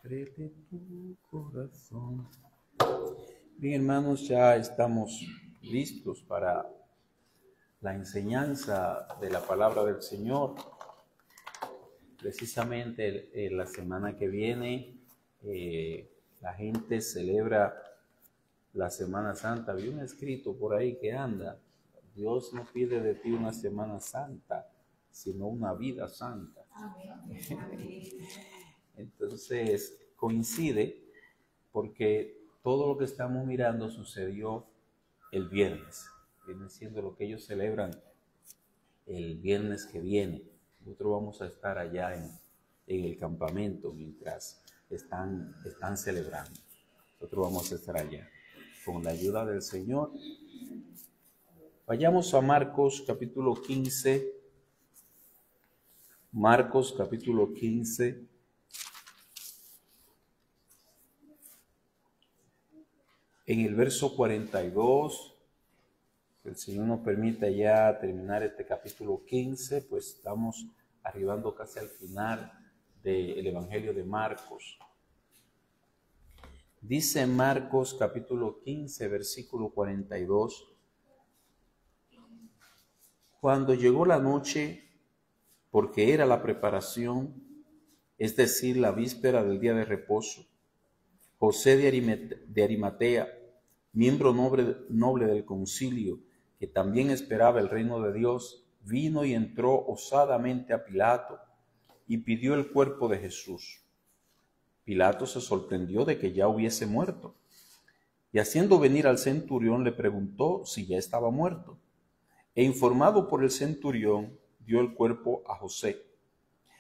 Ábrele tu corazón. Bien, hermanos, ya estamos listos para la enseñanza de la palabra del Señor. Precisamente la semana que viene la gente celebra la Semana Santa. Vi un escrito por ahí que anda: Dios no pide de ti una Semana Santa, sino una vida santa. Entonces coincide porque todo lo que estamos mirando sucedió el viernes. Viene siendo lo que ellos celebran el viernes que viene. Nosotros vamos a estar allá en el campamento mientras están celebrando. Nosotros vamos a estar allá con la ayuda del Señor. Vayamos a Marcos capítulo 15. Marcos capítulo 15. En el verso 42, el Señor nos permite ya terminar este capítulo 15, pues estamos arribando casi al final del Evangelio de Marcos. Dice Marcos capítulo 15, versículo 42, cuando llegó la noche, porque era la preparación, es decir, la víspera del día de reposo, José de Arimatea, miembro noble del concilio, que también esperaba el reino de Dios, vino y entró osadamente a Pilato y pidió el cuerpo de Jesús. Pilato se sorprendió de que ya hubiese muerto, y haciendo venir al centurión le preguntó si ya estaba muerto. E informado por el centurión, dio el cuerpo a José,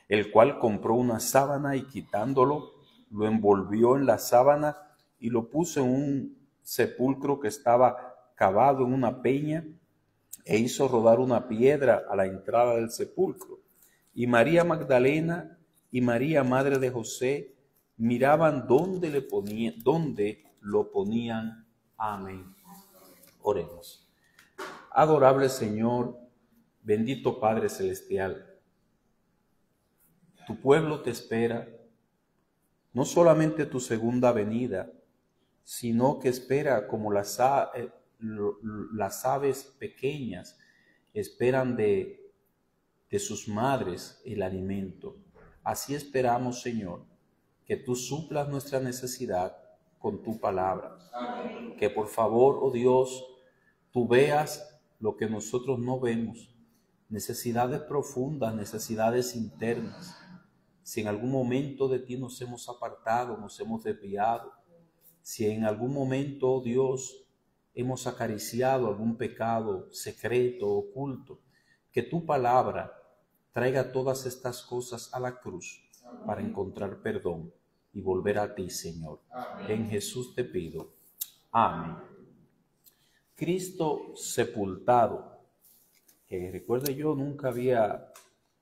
el cual compró una sábana y quitándolo, lo envolvió en la sábana y lo puso en un sepulcro que estaba cavado en una peña, e hizo rodar una piedra a la entrada del sepulcro. Y María Magdalena y María, madre de José, miraban dónde lo ponían. Amén. Oremos. Adorable Señor, bendito Padre Celestial, tu pueblo te espera, no solamente tu segunda venida, sino que espera como las aves pequeñas esperan de sus madres el alimento. Así esperamos, Señor, que tú suplas nuestra necesidad con tu palabra. Amén. Que por favor, oh Dios, tú veas lo que nosotros no vemos, necesidades profundas, necesidades internas. Si en algún momento de ti nos hemos apartado, nos hemos desviado, si en algún momento, oh Dios, hemos acariciado algún pecado secreto, oculto, que tu palabra traiga todas estas cosas a la cruz para encontrar perdón y volver a ti, Señor. Amén. En Jesús te pido. Amén. Cristo sepultado, que recuerde yo nunca había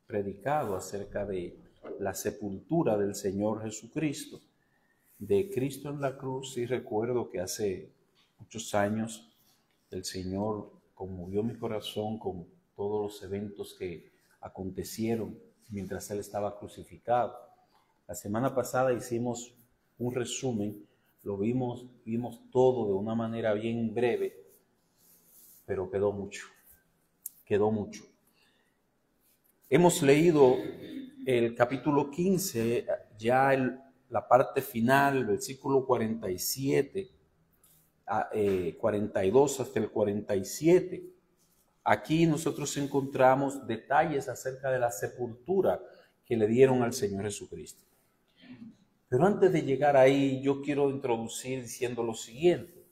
predicado acerca de la sepultura del Señor Jesucristo, de Cristo en la cruz. Y recuerdo que hace muchos años el Señor conmovió mi corazón con todos los eventos que acontecieron mientras Él estaba crucificado. La semana pasada hicimos un resumen, lo vimos todo de una manera bien breve, pero quedó mucho. Hemos leído el capítulo 15, ya la parte final, el versículo 47, 42 hasta el 47. Aquí nosotros encontramos detalles acerca de la sepultura que le dieron al Señor Jesucristo. Pero antes de llegar ahí, yo quiero introducir diciendo lo siguiente.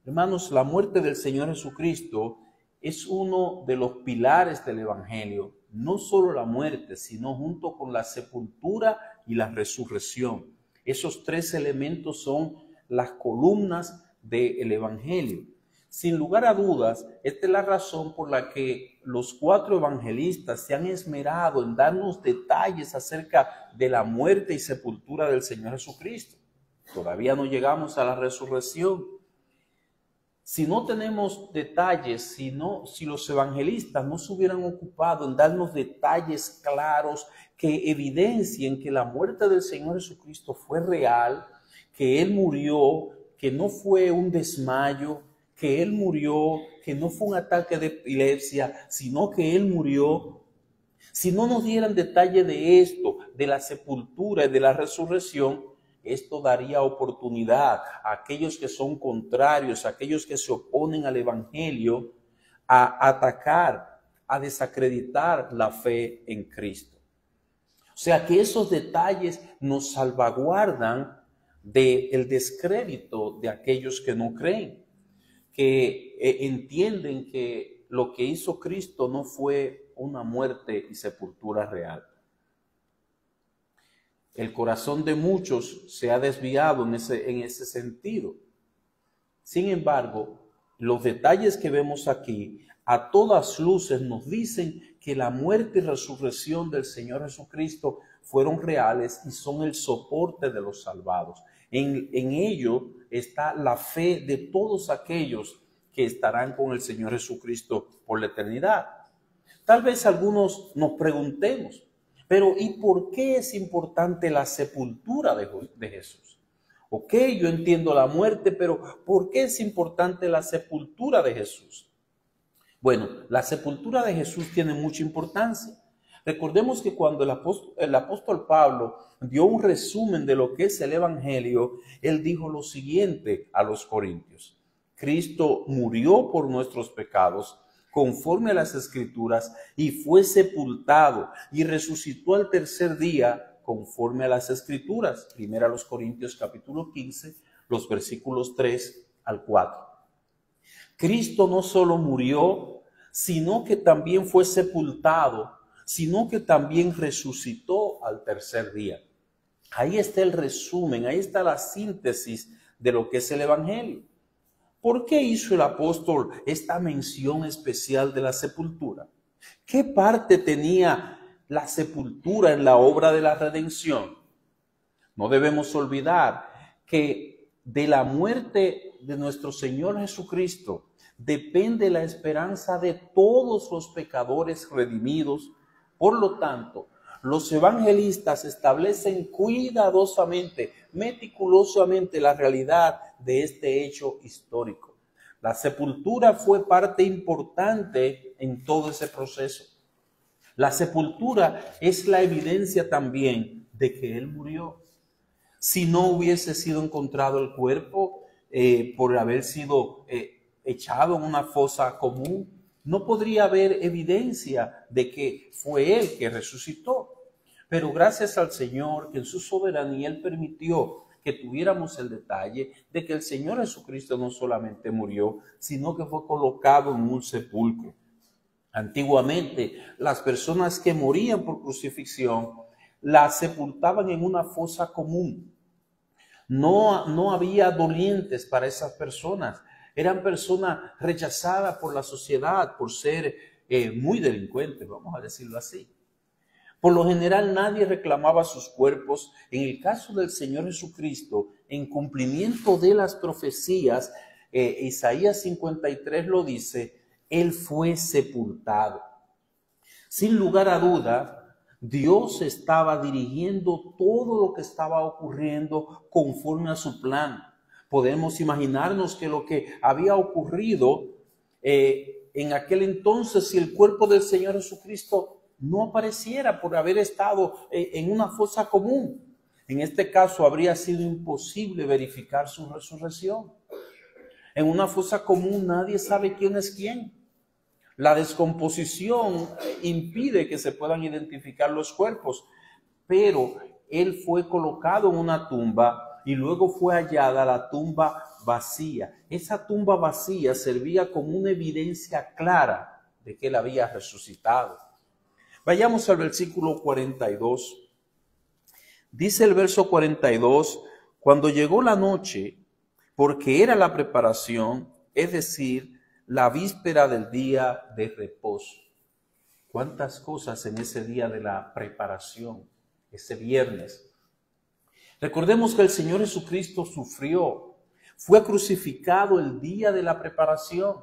Hermanos, la muerte del Señor Jesucristo es uno de los pilares del Evangelio. No solo la muerte, sino junto con la sepultura y la resurrección. Esos tres elementos son las columnas del Evangelio. Sin lugar a dudas, esta es la razón por la que los 4 evangelistas se han esmerado en darnos detalles acerca de la muerte y sepultura del Señor Jesucristo. Todavía no llegamos a la resurrección. Si no tenemos detalles, si los evangelistas no se hubieran ocupado en darnos detalles claros que evidencien que la muerte del Señor Jesucristo fue real, que Él murió, que no fue un desmayo, que Él murió, que no fue un ataque de epilepsia, sino que Él murió. Si no nos dieran detalle de esto, de la sepultura y de la resurrección, esto daría oportunidad a aquellos que son contrarios, a aquellos que se oponen al Evangelio, a atacar, a desacreditar la fe en Cristo. O sea que esos detalles nos salvaguardan del descrédito de aquellos que no creen, que entienden que lo que hizo Cristo no fue una muerte y sepultura real. El corazón de muchos se ha desviado en ese sentido. Sin embargo, los detalles que vemos aquí, a todas luces nos dicen que la muerte y resurrección del Señor Jesucristo fueron reales y son el soporte de los salvados. En ello está la fe de todos aquellos que estarán con el Señor Jesucristo por la eternidad. Tal vez algunos nos preguntemos, pero ¿y por qué es importante la sepultura de Jesús? Ok, yo entiendo la muerte, pero ¿por qué es importante la sepultura de Jesús? Bueno, la sepultura de Jesús tiene mucha importancia. Recordemos que cuando el apóstol Pablo dio un resumen de lo que es el Evangelio, él dijo lo siguiente a los corintios: Cristo murió por nuestros pecados conforme a las Escrituras y fue sepultado y resucitó al tercer día conforme a las Escrituras. Primera a los Corintios capítulo 15, los versículos 3 al 4. Cristo no solo murió, sino que también fue sepultado, sino que también resucitó al tercer día. Ahí está el resumen, ahí está la síntesis de lo que es el Evangelio. ¿Por qué hizo el apóstol esta mención especial de la sepultura? ¿Qué parte tenía la sepultura en la obra de la redención? No debemos olvidar que de la muerte de nuestro Señor Jesucristo depende la esperanza de todos los pecadores redimidos. Por lo tanto, los evangelistas establecen cuidadosamente, meticulosamente la realidad de este hecho histórico. La sepultura fue parte importante en todo ese proceso. La sepultura es la evidencia también de que Él murió. Si no hubiese sido encontrado el cuerpo por haber sido echado en una fosa común, no podría haber evidencia de que fue Él que resucitó. Pero gracias al Señor, que en su soberanía Él permitió que tuviéramos el detalle de que el Señor Jesucristo no solamente murió, sino que fue colocado en un sepulcro. Antiguamente, las personas que morían por crucifixión las sepultaban en una fosa común. No había dolientes para esas personas. Eran personas rechazadas por la sociedad por ser muy delincuentes, vamos a decirlo así. Por lo general nadie reclamaba sus cuerpos. En el caso del Señor Jesucristo, en cumplimiento de las profecías, Isaías 53 lo dice, Él fue sepultado. Sin lugar a duda, Dios estaba dirigiendo todo lo que estaba ocurriendo conforme a su plan. Podemos imaginarnos que lo que había ocurrido en aquel entonces, si el cuerpo del Señor Jesucristo no apareciera por haber estado en una fosa común. En este caso habría sido imposible verificar su resurrección. En una fosa común nadie sabe quién es quién. La descomposición impide que se puedan identificar los cuerpos, pero Él fue colocado en una tumba y luego fue hallada la tumba vacía. Esa tumba vacía servía como una evidencia clara de que Él había resucitado. Vayamos al versículo 42. Dice el verso 42, cuando llegó la noche, porque era la preparación, es decir, la víspera del día de reposo. ¿Cuántas cosas en ese día de la preparación, ese viernes? Recordemos que el Señor Jesucristo sufrió, fue crucificado el día de la preparación,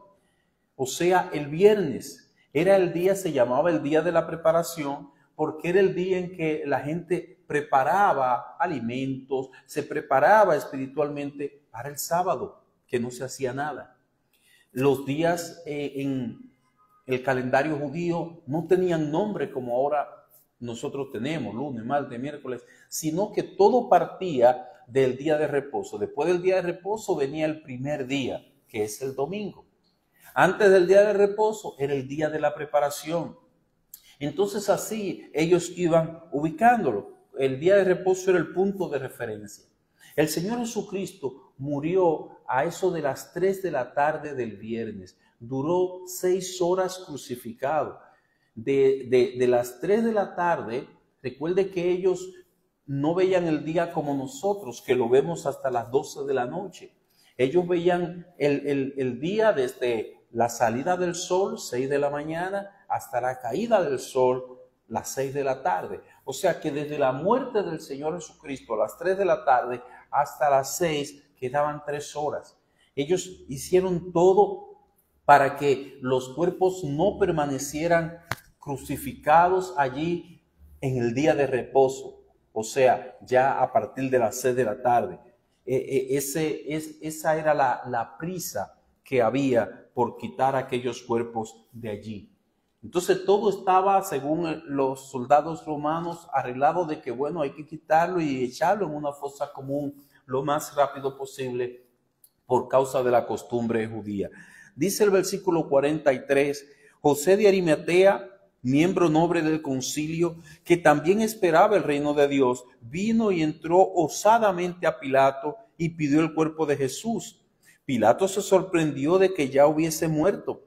o sea, el viernes. Era el día, se llamaba el día de la preparación, porque era el día en que la gente preparaba alimentos, se preparaba espiritualmente para el sábado, que no se hacía nada. Los días en el calendario judío no tenían nombre como ahora nosotros tenemos, lunes, martes, miércoles, sino que todo partía del día de reposo. Después del día de reposo venía el primer día, que es el domingo. Antes del día de reposo era el día de la preparación. Entonces así ellos iban ubicándolo. El día de reposo era el punto de referencia. El Señor Jesucristo murió a eso de las 3 de la tarde del viernes. Duró 6 horas crucificado. De las 3 de la tarde, recuerde que ellos no veían el día como nosotros, que lo vemos hasta las 12 de la noche. Ellos veían el día desde la salida del sol, 6 de la mañana, hasta la caída del sol, las 6 de la tarde. O sea que desde la muerte del Señor Jesucristo a las 3 de la tarde hasta las 6 quedaban 3 horas. Ellos hicieron todo para que los cuerpos no permanecieran crucificados allí en el día de reposo, o sea, ya a partir de las 6 de la tarde. Esa era la prisa que había por quitar aquellos cuerpos de allí. Entonces todo estaba, según los soldados romanos, arreglado de que bueno, hay que quitarlo y echarlo en una fosa común lo más rápido posible por causa de la costumbre judía. Dice el versículo 43, José de Arimatea, miembro noble del concilio, que también esperaba el reino de Dios, vino y entró osadamente a Pilato y pidió el cuerpo de Jesús. Pilato se sorprendió de que ya hubiese muerto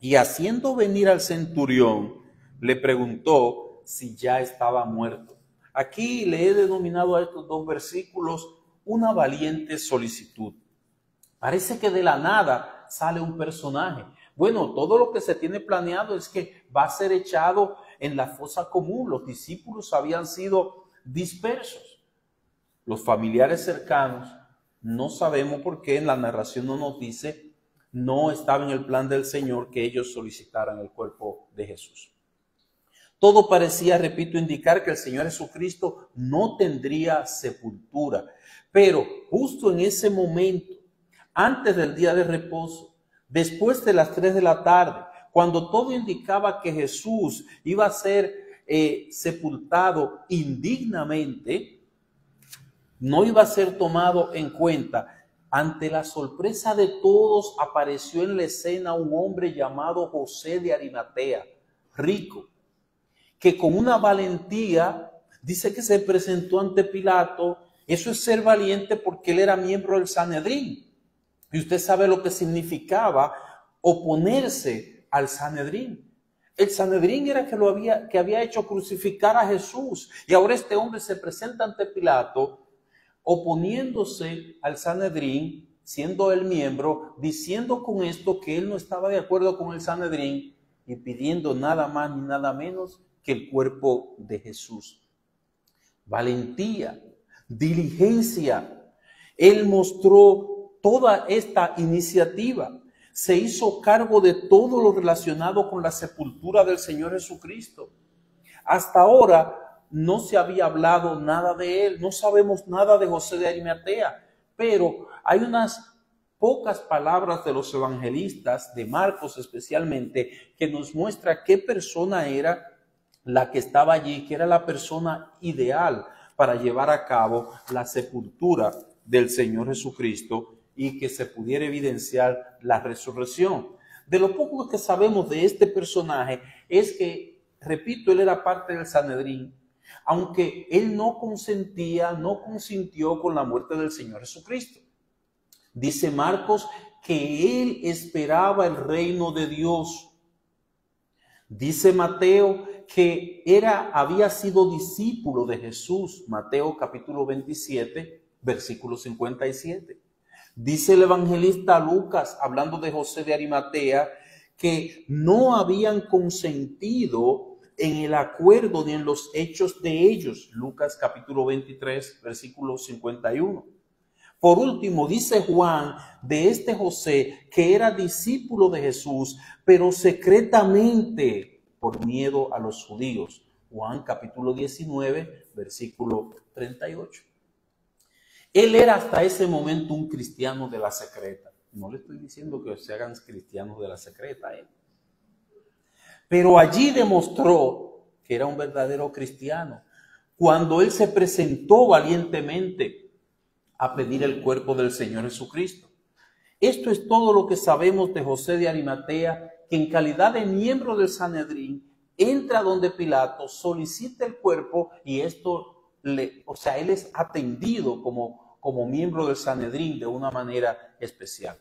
y haciendo venir al centurión, le preguntó si ya estaba muerto. Aquí le he denominado a estos 2 versículos una valiente solicitud. Parece que de la nada sale un personaje. Bueno, todo lo que se tiene planeado es que va a ser echado en la fosa común. Los discípulos habían sido dispersos. Los familiares cercanos, no sabemos por qué, en la narración no nos dice, no estaba en el plan del Señor que ellos solicitaran el cuerpo de Jesús. Todo parecía, repito, indicar que el Señor Jesucristo no tendría sepultura. Pero justo en ese momento, antes del día de reposo, después de las 3 de la tarde, cuando todo indicaba que Jesús iba a ser sepultado indignamente, no iba a ser tomado en cuenta. Ante la sorpresa de todos, apareció en la escena un hombre llamado José de Arimatea, rico, que con una valentía dice que se presentó ante Pilato. Eso es ser valiente porque él era miembro del Sanedrín. Y usted sabe lo que significaba oponerse al Sanedrín. El Sanedrín era que había hecho crucificar a Jesús. Y ahora este hombre se presenta ante Pilato oponiéndose al Sanedrín, siendo él miembro, diciendo con esto que él no estaba de acuerdo con el Sanedrín y pidiendo nada más ni nada menos que el cuerpo de Jesús. Valentía, diligencia. Él mostró toda esta iniciativa. Se hizo cargo de todo lo relacionado con la sepultura del Señor Jesucristo. Hasta ahora no se había hablado nada de él, no sabemos nada de José de Arimatea, pero hay unas pocas palabras de los evangelistas, de Marcos especialmente, que nos muestra qué persona era la que estaba allí, que era la persona ideal para llevar a cabo la sepultura del Señor Jesucristo y que se pudiera evidenciar la resurrección. De lo poco que sabemos de este personaje es que, repito, él era parte del Sanedrín, aunque él no consintió con la muerte del Señor Jesucristo. Dice Marcos que él esperaba el reino de Dios. Dice Mateo que había sido discípulo de Jesús. Mateo capítulo 27, versículo 57. Dice el evangelista Lucas, hablando de José de Arimatea, que no habían consentido en el acuerdo ni en los hechos de ellos. Lucas capítulo 23, versículo 51. Por último, dice Juan de este José que era discípulo de Jesús, pero secretamente por miedo a los judíos. Juan capítulo 19, versículo 38. Él era hasta ese momento un cristiano de la secreta. No le estoy diciendo que se hagan cristianos de la secreta, pero allí demostró que era un verdadero cristiano cuando él se presentó valientemente a pedir el cuerpo del Señor Jesucristo. Esto es todo lo que sabemos de José de Arimatea, que en calidad de miembro del Sanedrín entra donde Pilato, solicita el cuerpo y él es atendido como miembro del Sanedrín de una manera especial.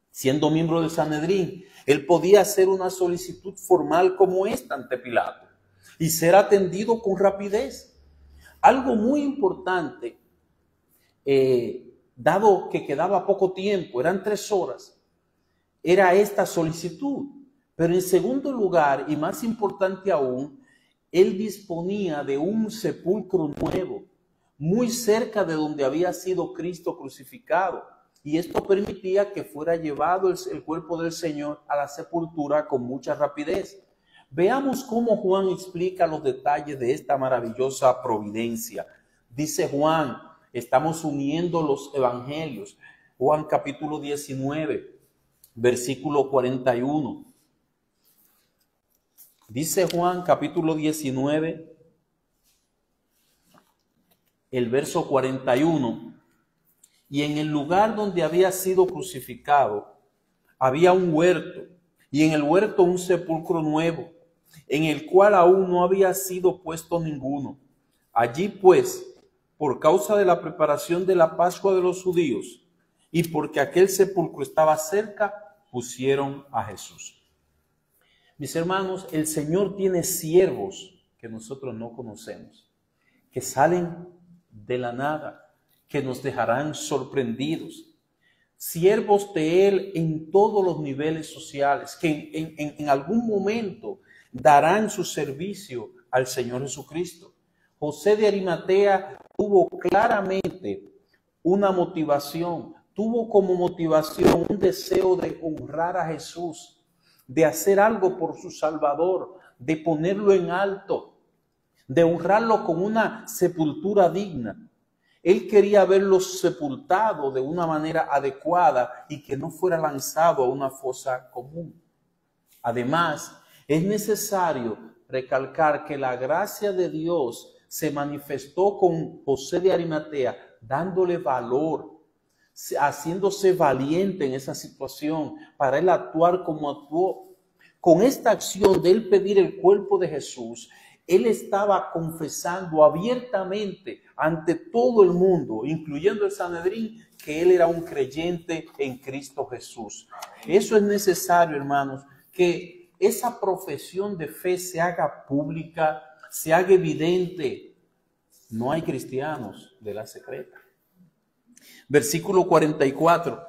Siendo miembro del Sanedrín, él podía hacer una solicitud formal como esta ante Pilato y ser atendido con rapidez. Algo muy importante, dado que quedaba poco tiempo, eran 3 horas, era esta solicitud. Pero en segundo lugar, y más importante aún, él disponía de un sepulcro nuevo, muy cerca de donde había sido Cristo crucificado. Y esto permitía que fuera llevado el cuerpo del Señor a la sepultura con mucha rapidez. Veamos cómo Juan explica los detalles de esta maravillosa providencia. Dice Juan, estamos uniendo los evangelios. Juan capítulo 19, versículo 41. Dice Juan capítulo 19, el verso 41. Y en el lugar donde había sido crucificado había un huerto, y en el huerto un sepulcro nuevo, en el cual aún no había sido puesto ninguno. Allí pues, por causa de la preparación de la Pascua de los judíos, y porque aquel sepulcro estaba cerca, pusieron a Jesús. Mis hermanos, el Señor tiene siervos que nosotros no conocemos, que salen de la nada, que nos dejarán sorprendidos. Siervos de Él en todos los niveles sociales, que en algún momento darán su servicio al Señor Jesucristo. José de Arimatea tuvo claramente una motivación, tuvo como motivación un deseo de honrar a Jesús, de hacer algo por su Salvador, de ponerlo en alto, de honrarlo con una sepultura digna. Él quería verlo sepultado de una manera adecuada y que no fuera lanzado a una fosa común. Además, es necesario recalcar que la gracia de Dios se manifestó con José de Arimatea, dándole valor, haciéndose valiente en esa situación para él actuar como actuó. Con esta acción de él pedir el cuerpo de Jesús, él estaba confesando abiertamente ante todo el mundo, incluyendo el Sanedrín, que él era un creyente en Cristo Jesús. Eso es necesario, hermanos, que esa profesión de fe se haga pública, se haga evidente. No hay cristianos de la secreta. Versículo 44.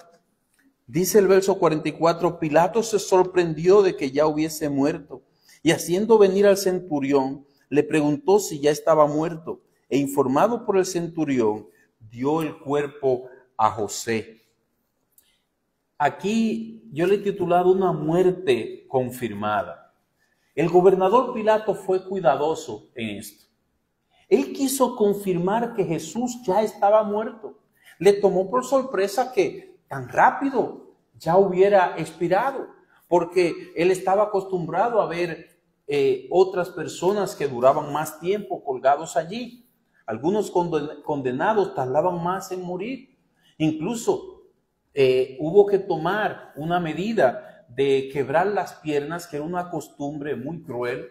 Dice el verso 44, Pilato se sorprendió de que ya hubiese muerto, y haciendo venir al centurión, le preguntó si ya estaba muerto, e informado por el centurión, dio el cuerpo a José. Aquí yo le he titulado una muerte confirmada. El gobernador Pilato fue cuidadoso en esto. Él quiso confirmar que Jesús ya estaba muerto. Le tomó por sorpresa que tan rápido ya hubiera expirado, porque él estaba acostumbrado a ver otras personas que duraban más tiempo colgados allí. Algunos condenados tardaban más en morir. Incluso hubo que tomar una medida de quebrar las piernas, que era una costumbre muy cruel,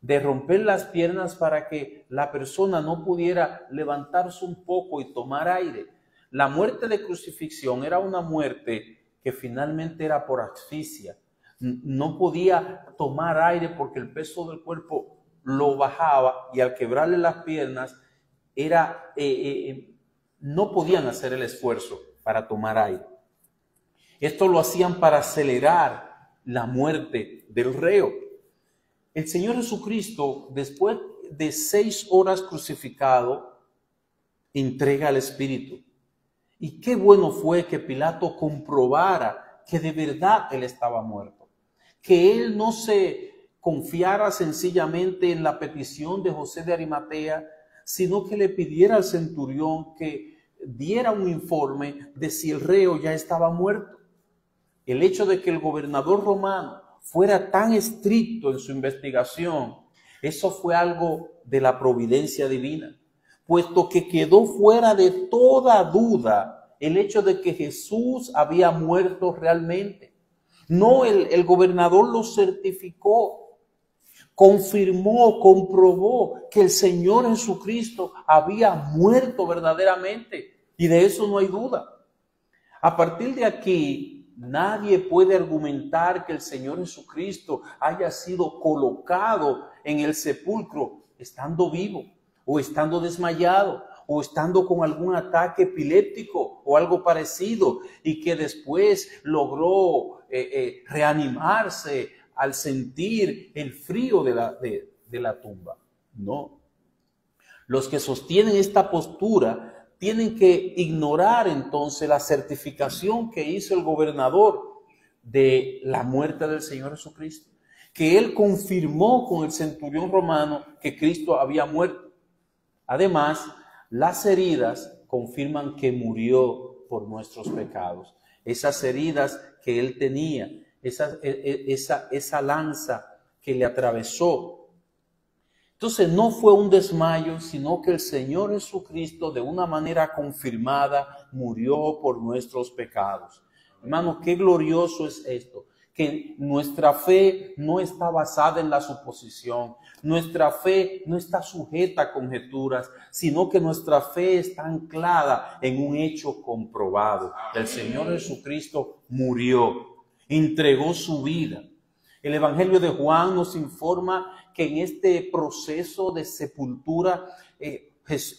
de romper las piernas para que la persona no pudiera levantarse un poco y tomar aire. La muerte de crucifixión era una muerte que finalmente era por asfixia. No podía tomar aire porque el peso del cuerpo lo bajaba, y al quebrarle las piernas no podían hacer el esfuerzo para tomar aire. Esto lo hacían para acelerar la muerte del reo. El Señor Jesucristo, después de 6 horas crucificado, entrega al Espíritu. Y qué bueno fue que Pilato comprobara que de verdad él estaba muerto, que él no se confiara sencillamente en la petición de José de Arimatea, sino que le pidiera al centurión que diera un informe de si el reo ya estaba muerto. El hecho de que el gobernador romano fuera tan estricto en su investigación, eso fue algo de la providencia divina, puesto que quedó fuera de toda duda el hecho de que Jesús había muerto realmente. No, el gobernador lo certificó, confirmó, comprobó que el Señor Jesucristo había muerto verdaderamente, y de eso no hay duda. A partir de aquí, nadie puede argumentar que el Señor Jesucristo haya sido colocado en el sepulcro estando vivo, o estando desmayado, o estando con algún ataque epiléptico o algo parecido, y que después logró reanimarse al sentir el frío de la tumba. No. Los que sostienen esta postura tienen que ignorar entonces la certificación que hizo el gobernador de la muerte del Señor Jesucristo, que él confirmó con el centurión romano que Cristo había muerto. Además, las heridas confirman que murió por nuestros pecados. Esas heridas que él tenía, esa lanza que le atravesó. Entonces no fue un desmayo, sino que el Señor Jesucristo de una manera confirmada murió por nuestros pecados. Hermano, qué glorioso es esto, que nuestra fe no está basada en la suposición, nuestra fe no está sujeta a conjeturas, sino que nuestra fe está anclada en un hecho comprobado. El Señor Jesucristo murió, entregó su vida. El Evangelio de Juan nos informa que en este proceso de sepultura,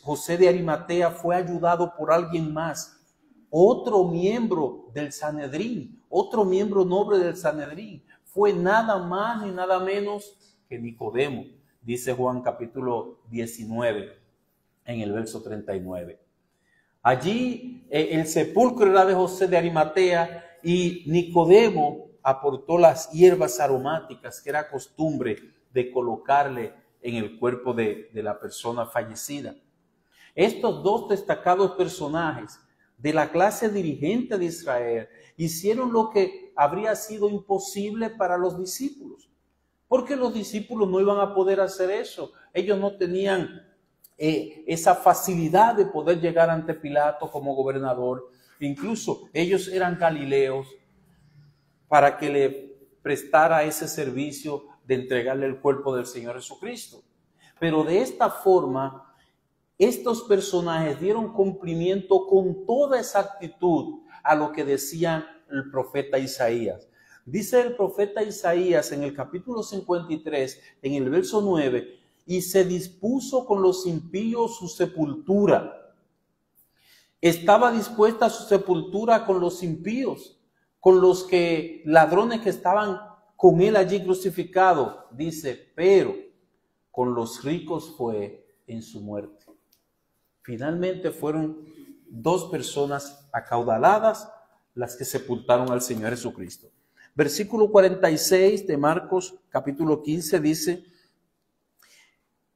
José de Arimatea fue ayudado por alguien más, otro miembro del Sanedrín, otro miembro noble del Sanedrín. Fue nada más ni nada menos que Nicodemo, dice Juan capítulo 19, en el verso 39. Allí el sepulcro era de José de Arimatea y Nicodemo aportó las hierbas aromáticas que era costumbre de colocarle en el cuerpo de la persona fallecida. Estos dos destacados personajes de la clase dirigente de Israel hicieron lo que habría sido imposible para los discípulos, porque los discípulos no iban a poder hacer eso. Ellos no tenían esa facilidad de poder llegar ante Pilato como gobernador. Incluso ellos eran galileos para que le prestara ese servicio de entregarle el cuerpo del Señor Jesucristo. Pero de esta forma, estos personajes dieron cumplimiento con toda exactitud a lo que decía el profeta Isaías. Dice el profeta Isaías en el capítulo 53, en el verso 9, y se dispuso con los impíos su sepultura. Estaba dispuesta su sepultura con los impíos, con los ladrones que estaban con él allí crucificado. Dice, pero con los ricos fue en su muerte. Finalmente fueron dos personas acaudaladas las que sepultaron al Señor Jesucristo. Versículo 46 de Marcos capítulo 15 dice,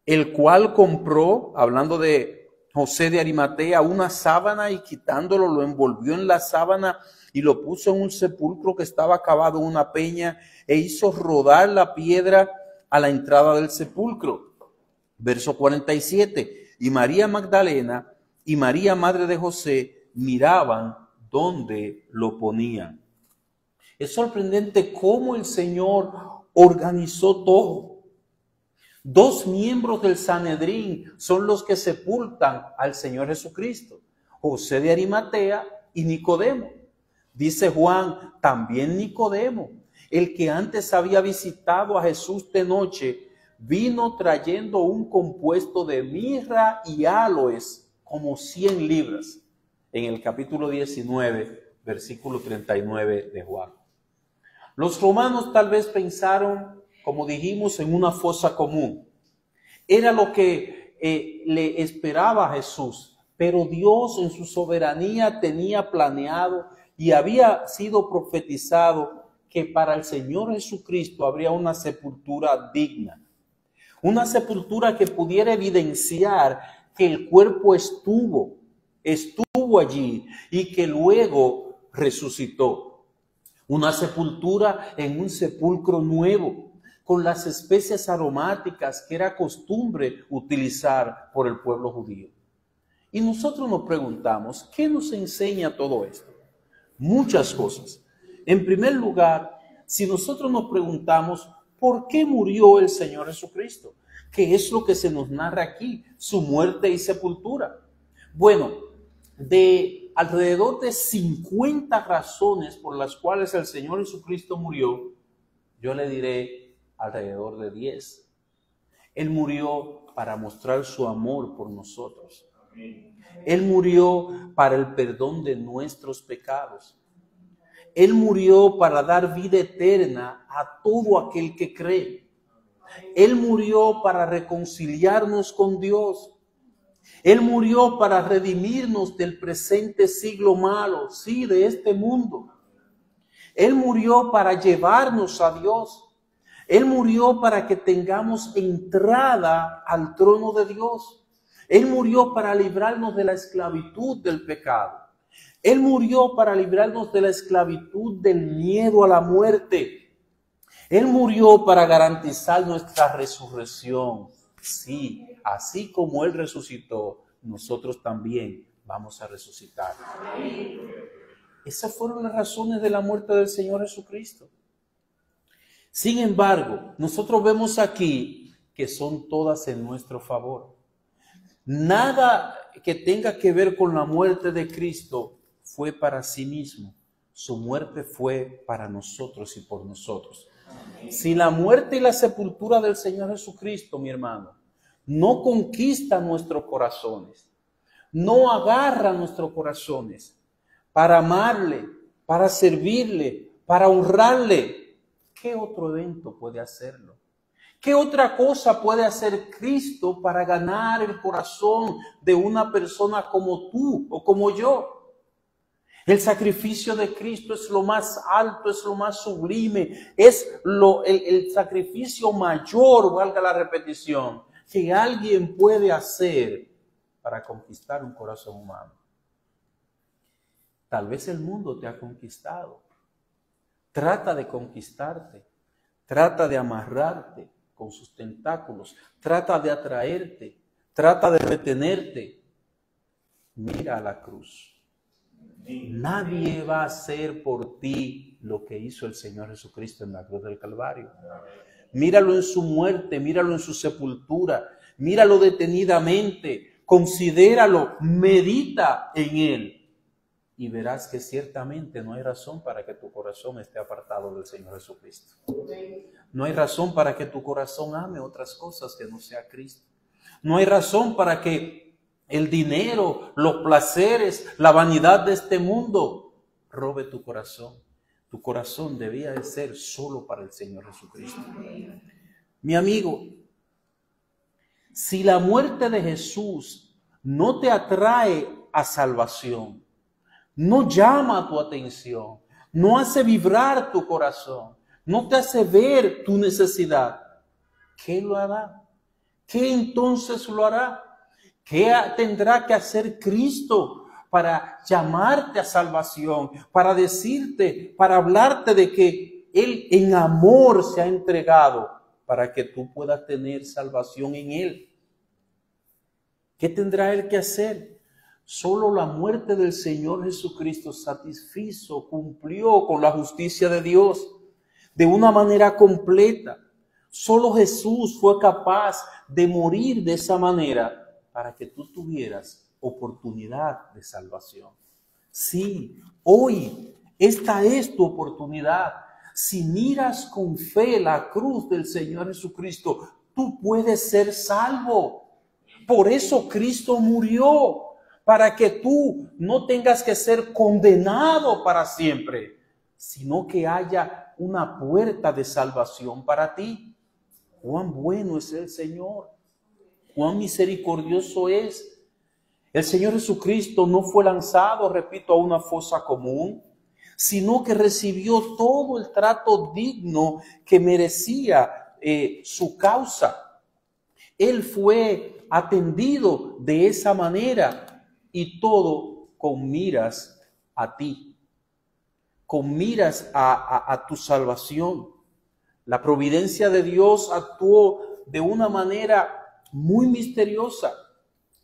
el cual compró, hablando de José de Arimatea, una sábana y quitándolo lo envolvió en la sábana y lo puso en un sepulcro que estaba cavado en una peña e hizo rodar la piedra a la entrada del sepulcro. Verso 47, y María Magdalena y María, madre de José, miraban dónde lo ponían. Es sorprendente cómo el Señor organizó todo. Dos miembros del Sanedrín son los que sepultan al Señor Jesucristo, José de Arimatea y Nicodemo. Dice Juan, también Nicodemo, el que antes había visitado a Jesús de noche, vino trayendo un compuesto de mirra y áloes como 100 libras. En el capítulo 19, versículo 39 de Juan. Los romanos tal vez pensaron, como dijimos, en una fosa común. Era lo que le esperaba a Jesús, pero Dios en su soberanía tenía planeado y había sido profetizado que para el Señor Jesucristo habría una sepultura digna. Una sepultura que pudiera evidenciar que el cuerpo estuvo allí y que luego resucitó. Una sepultura en un sepulcro nuevo, con las especias aromáticas que era costumbre utilizar por el pueblo judío. Y nosotros nos preguntamos, ¿qué nos enseña todo esto? Muchas cosas. En primer lugar, si nosotros nos preguntamos, ¿por qué murió el Señor Jesucristo? ¿Qué es lo que se nos narra aquí? Su muerte y sepultura. Bueno, de alrededor de 50 razones por las cuales el Señor Jesucristo murió, yo le diré alrededor de 10. Él murió para mostrar su amor por nosotros. Él murió para el perdón de nuestros pecados. Él murió para dar vida eterna a todo aquel que cree. Él murió para reconciliarnos con Dios. Él murió para redimirnos del presente siglo malo, sí, de este mundo. Él murió para llevarnos a Dios. Él murió para que tengamos entrada al trono de Dios. Él murió para librarnos de la esclavitud del pecado. Él murió para librarnos de la esclavitud del miedo a la muerte. Él murió para garantizar nuestra resurrección. Sí, así como Él resucitó, nosotros también vamos a resucitar. Esas fueron las razones de la muerte del Señor Jesucristo. Sin embargo, nosotros vemos aquí que son todas en nuestro favor. Nada que tenga que ver con la muerte de Cristo fue para sí mismo. Su muerte fue para nosotros y por nosotros. Si la muerte y la sepultura del Señor Jesucristo, mi hermano, no conquista nuestros corazones, no agarra nuestros corazones para amarle, para servirle, para honrarle, ¿qué otro evento puede hacerlo? ¿Qué otra cosa puede hacer Cristo para ganar el corazón de una persona como tú o como yo? El sacrificio de Cristo es lo más alto, es lo más sublime, es el sacrificio mayor, valga la repetición, que alguien puede hacer para conquistar un corazón humano. Tal vez el mundo te ha conquistado. Trata de conquistarte, trata de amarrarte con sus tentáculos, trata de atraerte, trata de retenerte. Mira a la cruz. Nadie va a hacer por ti lo que hizo el Señor Jesucristo en la cruz del Calvario. Míralo en su muerte, míralo en su sepultura, míralo detenidamente, considéralo, medita en Él. Y verás que ciertamente no hay razón para que tu corazón esté apartado del Señor Jesucristo. No hay razón para que tu corazón ame otras cosas que no sea Cristo. No hay razón para que el dinero, los placeres, la vanidad de este mundo robe tu corazón. Tu corazón debía de ser solo para el Señor Jesucristo. Mi amigo, si la muerte de Jesús no te atrae a salvación, no llama tu atención, no hace vibrar tu corazón, no te hace ver tu necesidad, ¿qué lo hará? ¿Qué entonces lo hará? ¿Qué tendrá que hacer Cristo para llamarte a salvación, para decirte, para hablarte de que Él en amor se ha entregado para que tú puedas tener salvación en Él? ¿Qué tendrá Él que hacer? Solo la muerte del Señor Jesucristo satisfizo, cumplió con la justicia de Dios de una manera completa. Solo Jesús fue capaz de morir de esa manera para que tú tuvieras oportunidad de salvación. Sí, hoy esta es tu oportunidad. Si miras con fe la cruz del Señor Jesucristo, tú puedes ser salvo. Por eso Cristo murió, para que tú no tengas que ser condenado para siempre, sino que haya una puerta de salvación para ti. Cuán bueno es el Señor, cuán misericordioso es. El Señor Jesucristo no fue lanzado, repito, a una fosa común, sino que recibió todo el trato digno que merecía su causa. Él fue atendido de esa manera y todo con miras a ti, con miras a tu salvación. La providencia de Dios actuó de una manera muy misteriosa.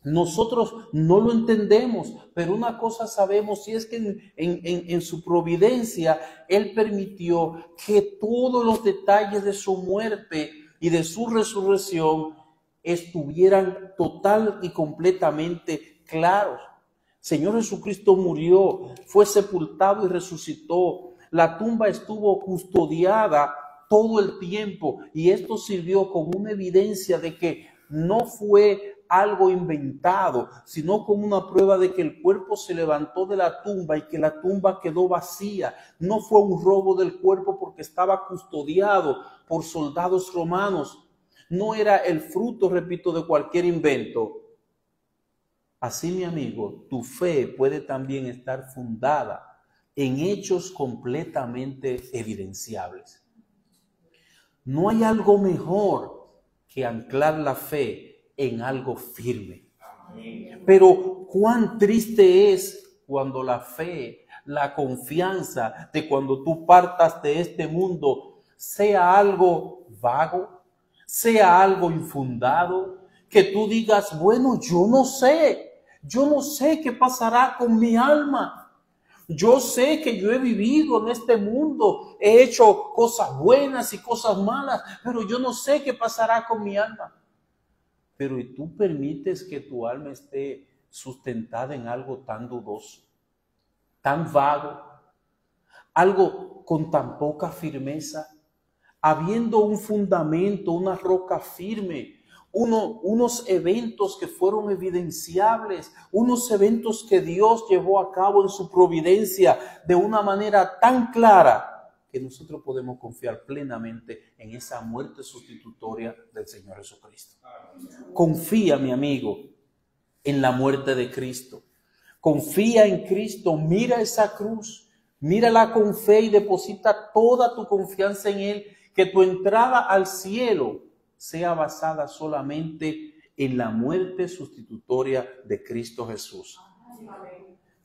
Nosotros no lo entendemos, pero una cosa sabemos, y es que en su providencia Él permitió que todos los detalles de su muerte y de su resurrección estuvieran total y completamente claros. Señor Jesucristo murió, fue sepultado y resucitó. La tumba estuvo custodiada todo el tiempo y esto sirvió como una evidencia de que no fue algo inventado, sino como una prueba de que el cuerpo se levantó de la tumba y que la tumba quedó vacía. No fue un robo del cuerpo porque estaba custodiado por soldados romanos. No era el fruto, repito, de cualquier invento. Así, mi amigo, tu fe puede también estar fundada en hechos completamente evidenciables. No hay algo mejor que anclar la fe en algo firme. Pero cuán triste es cuando la fe, la confianza de cuando tú partas de este mundo sea algo vago, sea algo infundado, que tú digas, bueno, yo no sé qué pasará con mi alma. Yo sé que yo he vivido en este mundo, he hecho cosas buenas y cosas malas, pero yo no sé qué pasará con mi alma. Pero ¿y tú permites que tu alma esté sustentada en algo tan dudoso, tan vago, algo con tan poca firmeza, habiendo un fundamento, una roca firme, unos eventos que fueron evidenciables, unos eventos que Dios llevó a cabo en su providencia de una manera tan clara que nosotros podemos confiar plenamente en esa muerte sustitutoria del Señor Jesucristo? Confía, mi amigo, en la muerte de Cristo. Confía en Cristo, mira esa cruz, mírala con fe y deposita toda tu confianza en Él. Que tu entrada al cielo sea basada solamente en la muerte sustitutoria de Cristo Jesús.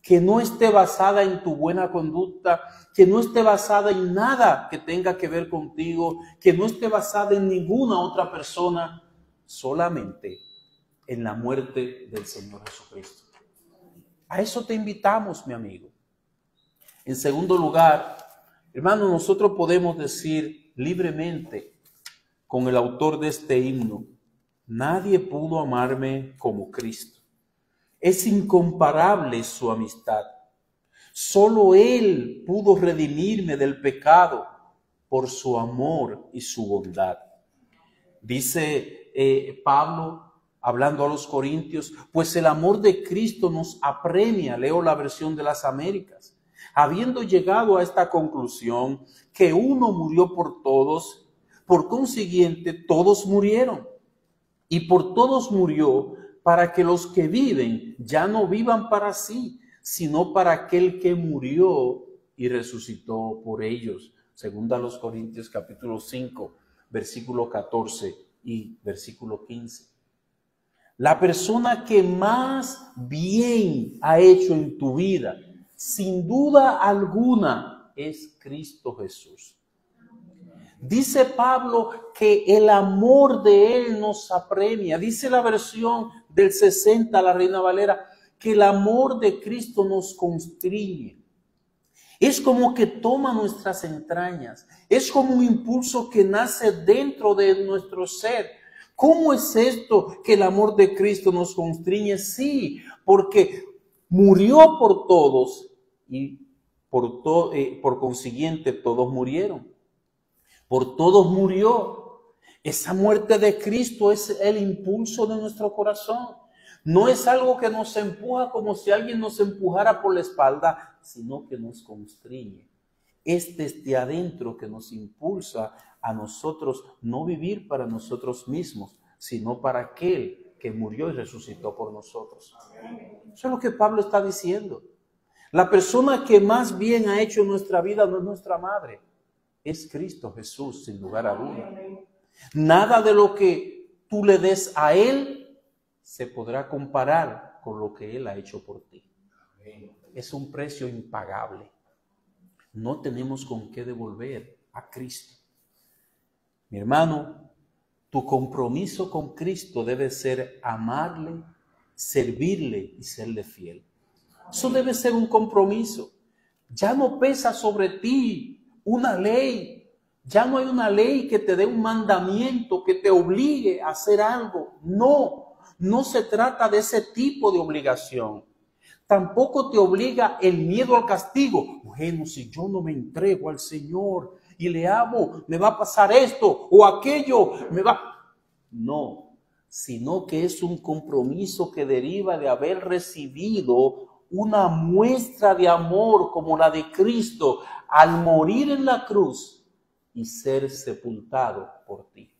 Que no esté basada en tu buena conducta, que no esté basada en nada que tenga que ver contigo, que no esté basada en ninguna otra persona, solamente en la muerte del Señor Jesucristo. A eso te invitamos, mi amigo. En segundo lugar, hermano, nosotros podemos decir libremente con el autor de este himno, nadie pudo amarme como Cristo. Es incomparable su amistad. Solo Él pudo redimirme del pecado por su amor y su bondad. Dice Pablo, hablando a los corintios, pues el amor de Cristo nos apremia, leo la versión de las Américas, habiendo llegado a esta conclusión, que uno murió por todos, por consiguiente todos murieron, y por todos murió, para que los que viven ya no vivan para sí, sino para aquel que murió y resucitó por ellos. Segunda a los Corintios capítulo 5, versículo 14 y versículo 15. La persona que más bien ha hecho en tu vida, sin duda alguna, es Cristo Jesús. Dice Pablo que el amor de Él nos apremia. Dice la versión del 60, la Reina Valera, que el amor de Cristo nos constriñe. Es como que toma nuestras entrañas. Es como un impulso que nace dentro de nuestro ser. ¿Cómo es esto que el amor de Cristo nos constriñe? Sí, porque murió por todos y por consiguiente todos murieron. Por todos murió. Esa muerte de Cristo es el impulso de nuestro corazón. No es algo que nos empuja como si alguien nos empujara por la espalda, sino que nos constriñe. Es desde adentro que nos impulsa a nosotros no vivir para nosotros mismos, sino para aquel que murió y resucitó por nosotros. Eso es lo que Pablo está diciendo. La persona que más bien ha hecho en nuestra vida no es nuestra madre, es Cristo Jesús, sin lugar a duda. Nada de lo que tú le des a Él se podrá comparar con lo que Él ha hecho por ti. Es un precio impagable. No tenemos con qué devolver a Cristo. Mi hermano, tu compromiso con Cristo debe ser amarle, servirle y serle fiel. Eso debe ser un compromiso. Ya no pesa sobre ti una ley. Ya no hay una ley que te dé un mandamiento, que te obligue a hacer algo. No, no se trata de ese tipo de obligación. Tampoco te obliga el miedo al castigo. Bueno, si yo no me entrego al Señor y le amo, me va a pasar esto o aquello, No, sino que es un compromiso que deriva de haber recibido una muestra de amor como la de Cristo al morir en la cruz y ser sepultado por ti.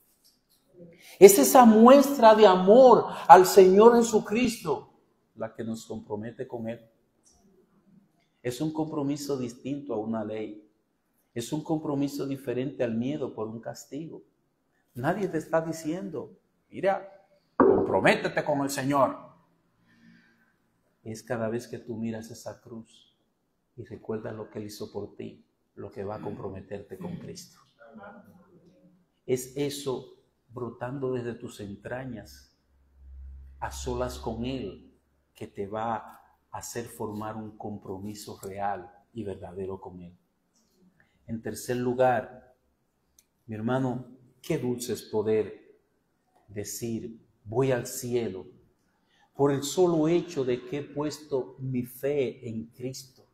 Es esa muestra de amor al Señor Jesucristo la que nos compromete con Él. Es un compromiso distinto a una ley. Es un compromiso diferente al miedo por un castigo. Nadie te está diciendo, mira, comprométete con el Señor. Es cada vez que tú miras esa cruz y recuerdas lo que Él hizo por ti, lo que va a comprometerte con Cristo. Es eso brotando desde tus entrañas, a solas con Él, que te va a hacer formar un compromiso real y verdadero con Él. En tercer lugar, mi hermano, qué dulce es poder decir, voy al cielo, por el solo hecho de que he puesto mi fe en Cristo,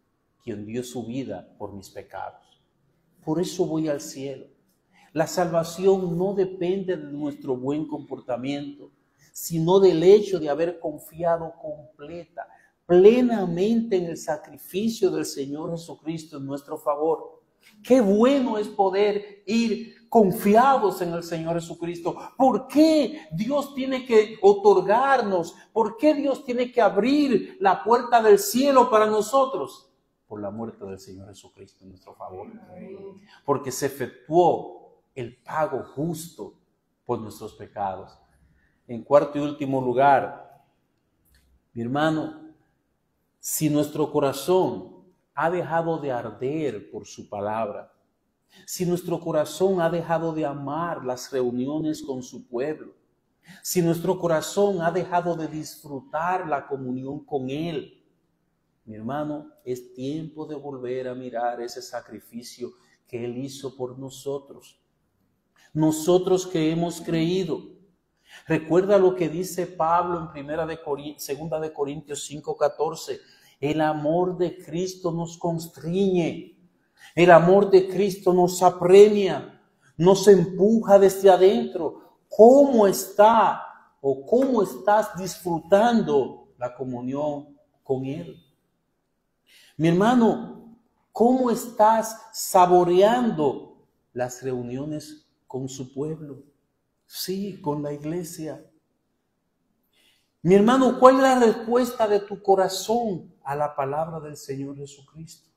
quien dio su vida por mis pecados. Por eso voy al cielo. La salvación no depende de nuestro buen comportamiento, sino del hecho de haber confiado plenamente en el sacrificio del Señor Jesucristo en nuestro favor. Qué bueno es poder ir confiados en el Señor Jesucristo. ¿Por qué Dios tiene que otorgarnos? ¿Por qué Dios tiene que abrir la puerta del cielo para nosotros? Por la muerte del Señor Jesucristo en nuestro favor. Porque se efectuó el pago justo por nuestros pecados. En cuarto y último lugar, mi hermano, si nuestro corazón ha dejado de arder por su palabra, si nuestro corazón ha dejado de amar las reuniones con su pueblo, si nuestro corazón ha dejado de disfrutar la comunión con Él, mi hermano, es tiempo de volver a mirar ese sacrificio que Él hizo por nosotros. Nosotros que hemos creído. Recuerda lo que dice Pablo en 2 de Corintios 5:14. El amor de Cristo nos constriñe. El amor de Cristo nos apremia, nos empuja desde adentro. ¿Cómo estás disfrutando la comunión con Él? Mi hermano, ¿cómo estás saboreando las reuniones con su pueblo? Sí, con la iglesia. Mi hermano, ¿cuál es la respuesta de tu corazón a la palabra del Señor Jesucristo?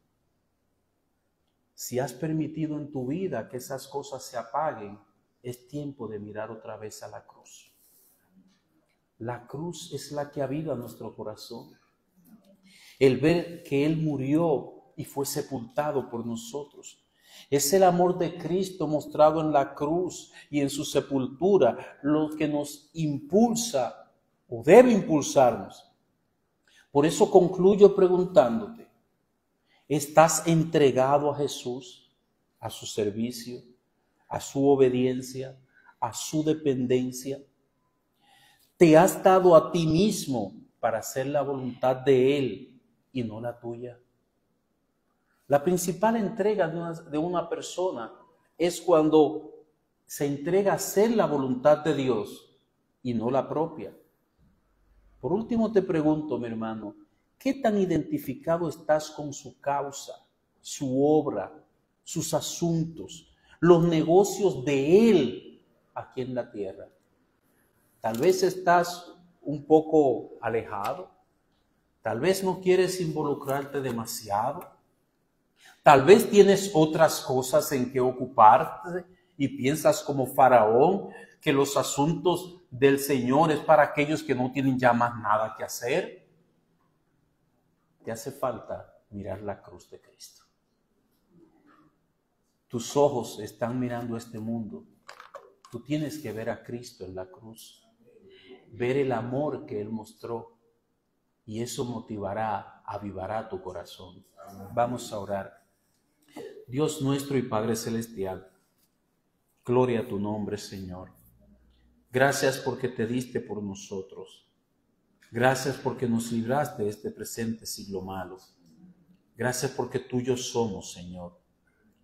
Si has permitido en tu vida que esas cosas se apaguen, es tiempo de mirar otra vez a la cruz. La cruz es la que aviva nuestro corazón. El ver que Él murió y fue sepultado por nosotros. Es el amor de Cristo mostrado en la cruz y en su sepultura lo que nos impulsa o debe impulsarnos. Por eso concluyo preguntándote, ¿estás entregado a Jesús, a su servicio, a su obediencia, a su dependencia? ¿Te has dado a ti mismo para hacer la voluntad de Él y no la tuya? La principal entrega de una persona es cuando se entrega a hacer la voluntad de Dios y no la propia. Por último te pregunto, mi hermano, ¿qué tan identificado estás con su causa, su obra, sus asuntos, los negocios de Él aquí en la tierra? Tal vez estás un poco alejado, Tal vez no quieres involucrarte demasiado. Tal vez tienes otras cosas en que ocuparte y piensas como Faraón que los asuntos del Señor es para aquellos que no tienen ya más nada que hacer. Te hace falta mirar la cruz de Cristo. Tus ojos están mirando este mundo. Tú tienes que ver a Cristo en la cruz, ver el amor que Él mostró, y eso motivará, avivará tu corazón. Vamos a orar. Dios nuestro y Padre Celestial, gloria a tu nombre, Señor. Gracias porque te diste por nosotros. Gracias porque nos libraste de este presente siglo malo. Gracias porque tuyos somos, Señor.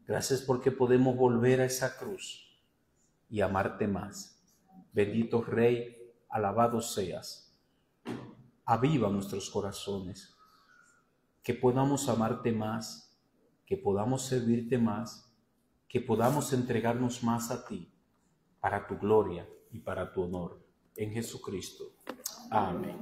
Gracias porque podemos volver a esa cruz y amarte más. Bendito Rey, alabado seas. Aviva nuestros corazones, que podamos amarte más, que podamos servirte más, que podamos entregarnos más a ti, para tu gloria y para tu honor. En Jesucristo. Amén.